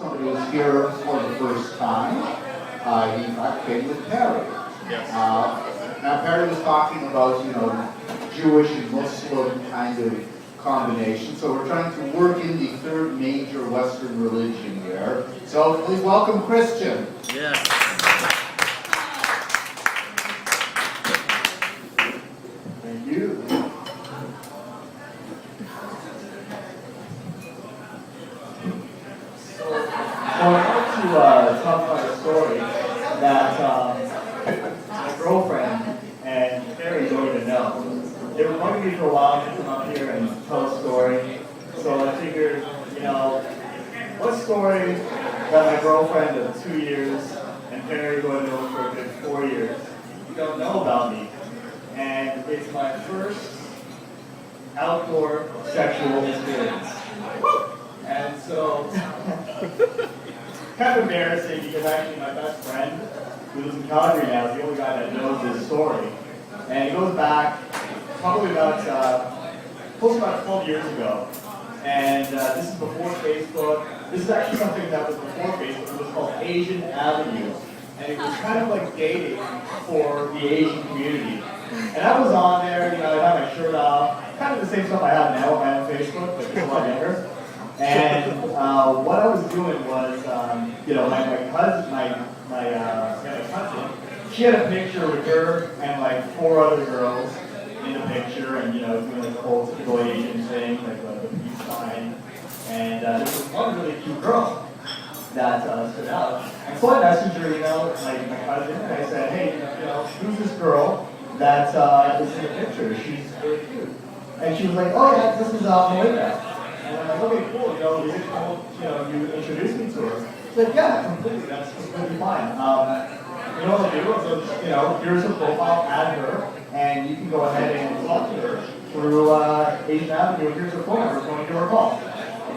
somebody who's here for the first time. He came with Perry. Yes. Now Perry was talking about, Jewish and Muslim kind of combination. So we're trying to work in the third major Western religion here. So please welcome Christian. Yes. Thank you. So I want to talk about a story that my girlfriend and Carrie don't even know. They were bugging me for a while to come up here and tell a story. So I figured, what story that my girlfriend of 2 years and Carrie, who I know for a good 4 years, don't know about me. And it's my first outdoor sexual experience. And so, kind of embarrassing because actually my best friend, who lives in Calgary now, is the only guy that knows this story. And it goes back probably about, close to about 12 years ago. And this is before Facebook. This is actually something that was before Facebook. It was called Asian Avenue. And it was kind of like dating for the Asian community. And I was on there, I had my shirt off, kind of the same stuff I have now on my own Facebook, but just a lot younger. And what I was doing was, my cousin, she had a picture with her and like 4 other girls in the picture, and doing like the whole typical Asian thing, like the peace sign. And there was one really cute girl that stood out. And so I messaged her, my cousin, and I said, hey, who's this girl that is in the picture? She's really cute. And she was like, oh yeah, this is Melinda. And I'm like, okay, cool, is it cool, you introduced me to her? She's like, yeah, completely, that's completely fine. You know what I'll do is, here's her profile, add her, and you can go ahead and talk to her through Asian Avenue. Here's her phone number, go and give her a call.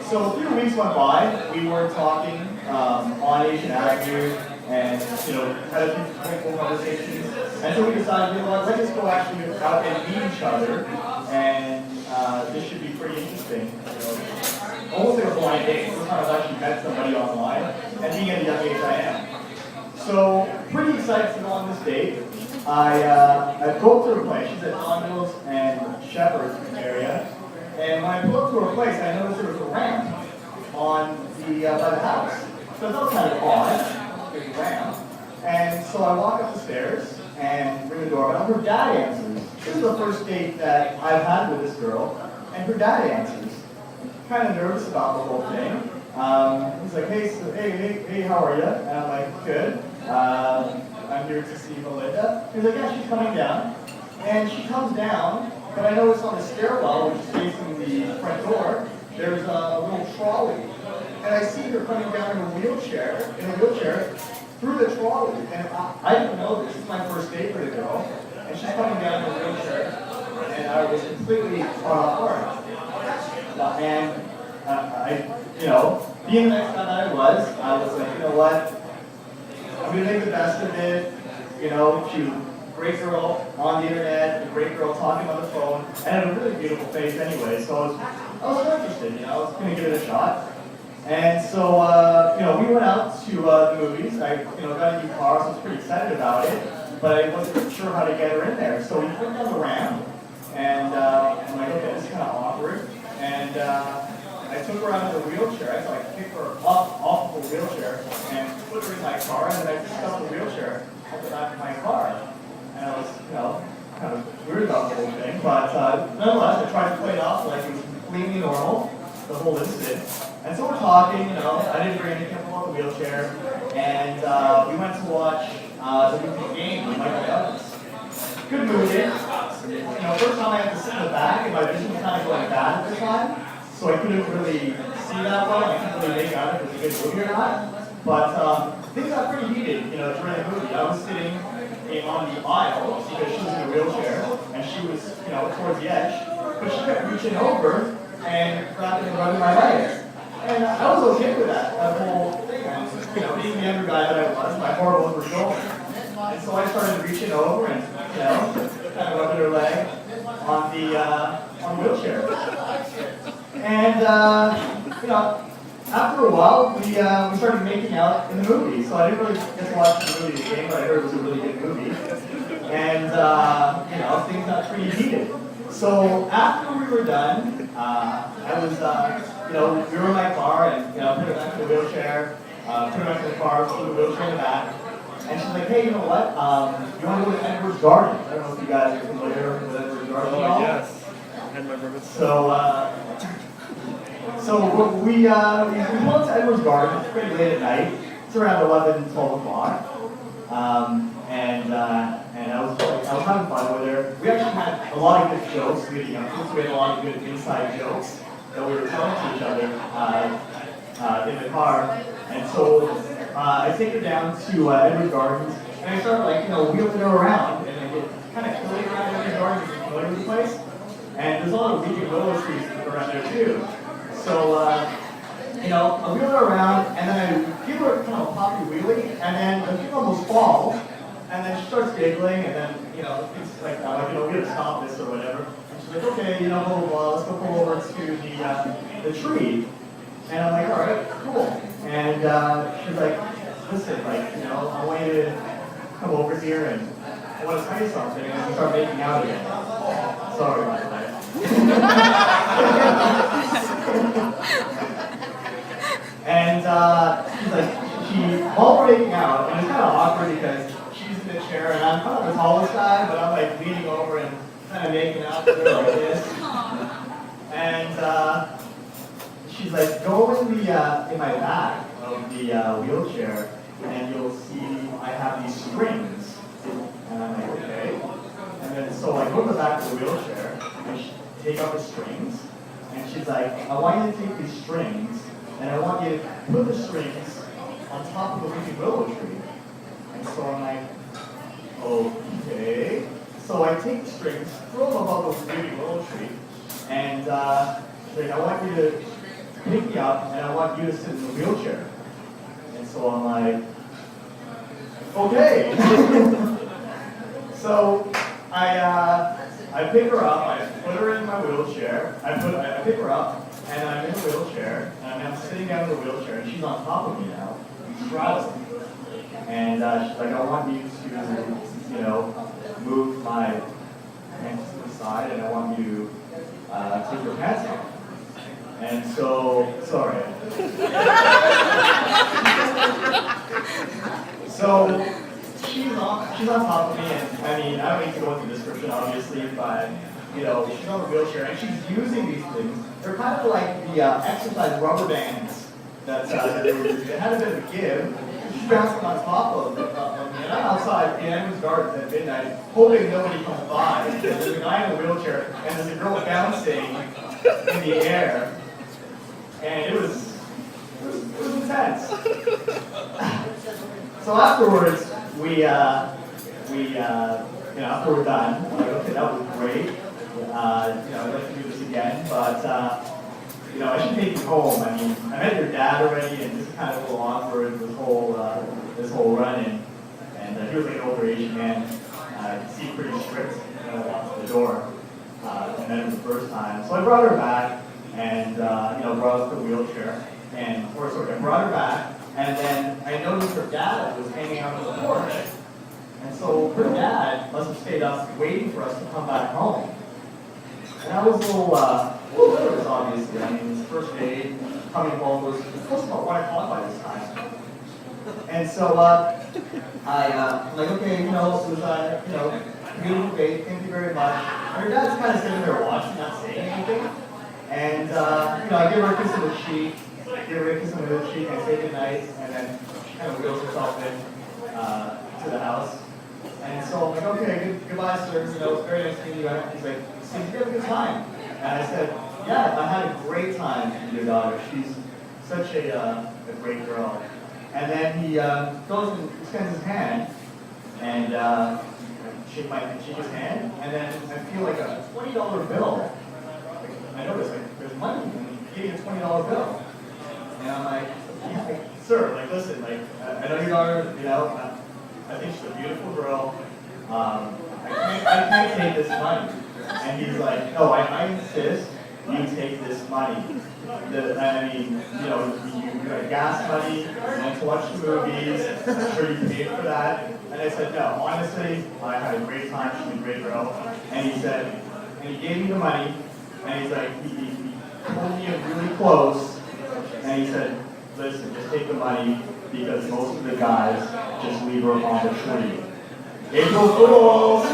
So a few weeks went by, we were talking on Asian Avenue, and had a few cool conversations. And so we decided, let's just go actually out and meet each other, and this should be pretty interesting. Almost like a blind date. First time I've actually met somebody online, and being at the young age I am. So pretty excited to go on this date. I go up to her place. She's at Domino's and Shepherd's area. And when I pull up to her place, I noticed there was a ramp on the by the house. So that was kind of odd. There's a ramp. And so I walk up the stairs and ring the doorbell. Her dad answers. This is the first date that I've had with this girl, and her dad answers. Kind of nervous about the whole thing. He's like, hey, how are you? And I'm like, good. I'm here to see Melinda. He's like, yeah, she's coming down. And she comes down, but I notice on the stairwell, which is facing the front door, there's a little trolley. And I see her coming down in a wheelchair, through the trolley. And I didn't know this is my first date with a girl. And she's coming down in a wheelchair. And I was completely caught off guard. Being the nice guy that I was like, you know what? I'm going to make the best of it. She was a great girl on the internet, a great girl talking on the phone, and had a really beautiful face anyway. So I was interested, I was going to give it a shot. And so, we went out to the movies. I, got a new car, so I was pretty excited about it, but I wasn't sure how to get her in there. So we put her on the ramp, and I'm like, okay, this is kind of awkward. And I took her out of the wheelchair, so I picked her up off of the wheelchair and put her in my car, and then I just got the wheelchair at the back of my car. And I was, kind of weird about the whole thing, but nonetheless, I tried to play it off like it was completely normal, the whole incident. And so we're talking, I didn't bring anything off the wheelchair, and we went to watch the movie Game with Michael Douglas. Good movie. First time I had to sit in the back, and my vision was kind of going bad at the time, so I couldn't really see that well. I couldn't really make out if it was a good movie or not. But things got pretty heated, during the movie. I was sitting on the aisle because she was in a wheelchair, and she was, towards the edge, but she kept reaching over and grabbing and rubbing my legs. And I was okay with that whole thing. Being the younger guy that I was, my hormones were going. And so I started reaching over and, kind of rubbing her leg on the wheelchair. And, after a while, we started making out in the movie. So I didn't really get to watch the movie again, but I heard it was a really good movie. And, things got pretty heated. So after we were done, I was, we were in my car and, put her back in the wheelchair, put her back in the car, put the wheelchair in the back. And she's like, hey, you know what? You want to go to Edward's Garden? I don't know if you guys are familiar with Edward's Garden at all. Yes. So we went to Edward's Garden. It's pretty late at night. It's around 11, 12 o'clock. And I was having fun with her. We actually had a lot of good jokes leading up to it, so we had a lot of good inside jokes that we were telling to each other in the car. And so I take her down to Edward's Gardens, and I start wheeling her around, and I get kind of killing around Edward's Gardens all over the place. And there's a lot of weeping willow trees around there too. So I wheel her around, and then I give her kind of a poppy wheelie, and then the thing almost falls, and then she starts giggling, and then it's like, we gotta stop this or whatever. And she's like, okay, blah blah blah, let's go pull over to the tree. And I'm like, all right, cool. And she's like, listen, I want you to come over here and I want to tell you something, and we start making out again. Sorry about that. And she's like, while we're making out, and it's kind of awkward because she's in the chair and I'm kind of the tallest guy, but I'm like leaning over and kind of making out with her like this. And she's like, go in my back of the wheelchair, and you'll see I have these strings. And I'm like, okay. And then so I go to the back of the wheelchair, and she take out the strings, and she's like, I want you to take these strings, and I want you to put the strings on top of the weeping willow tree. And so I'm like, okay. So I take the strings, throw them above the weeping willow tree, and she's like, I want you to pick me up, and I want you to sit in the wheelchair. And so I'm like, okay. So I pick her up, I put her in my wheelchair, I pick her up, and I'm in the wheelchair, and I'm sitting down in the wheelchair, and she's on top of me now, straddling. And she's like, I want you to, move my hands to the side, and I want you to take your pants off. And so, sorry. So she's on top of me, and I mean, I don't need to go into the description, obviously, but she's on the wheelchair, and she's using these things. They're kind of like the exercise rubber bands that they were using. They had a bit of a give. She's bouncing on top of me, and I'm outside in Edward's Gardens at midnight, hoping nobody comes by. There's a guy in a wheelchair, and there's a girl bouncing in the air. And it was intense. So afterwards, after we're done, I'm like, okay, that was great. I'd like to do this again, but I should take you home. I mean, I met your dad already, and just kind of a little awkward this whole run-in. And he was like an older Asian man. He seemed pretty strict when I walked to the door. And then it was the first time, so I brought her back. And brought us to the wheelchair, I brought her back, and then I noticed her dad was hanging out on the porch, and so her dad must have stayed up waiting for us to come back home. And I was a little nervous, obviously. I mean, it was the first day coming home. It was close to about 1 o'clock by this time. And so I'm like, okay, it was beautiful day. Thank you very much. And her dad's kind of sitting there watching, not saying anything. And, I give her a kiss on the cheek, and I say goodnight, and then she kind of wheels herself in to the house. And so I'm like, okay, goodbye, sir. It's very nice meeting you. He's like, did you have a good time? And I said, yeah, I had a great time with your daughter. She's such a great girl. And then he goes and extends his hand, and shake his hand, and then I feel like a $20 bill. I noticed, there's money, and he gave me a $20 bill. And I'm like, yeah, sir, listen, I know your daughter, I think she's a beautiful girl. I can't take this money. And he's like, no, I insist you take this money. You you got gas money, you went to watch the movies, I'm sure you paid for that. And I said, no, honestly, I had a great time, she's a great girl. And he said, and he gave me the money, and he's like, he pulled me in really close, and he said, listen, just take the money, because most of the guys just leave her on the tree. April Fools!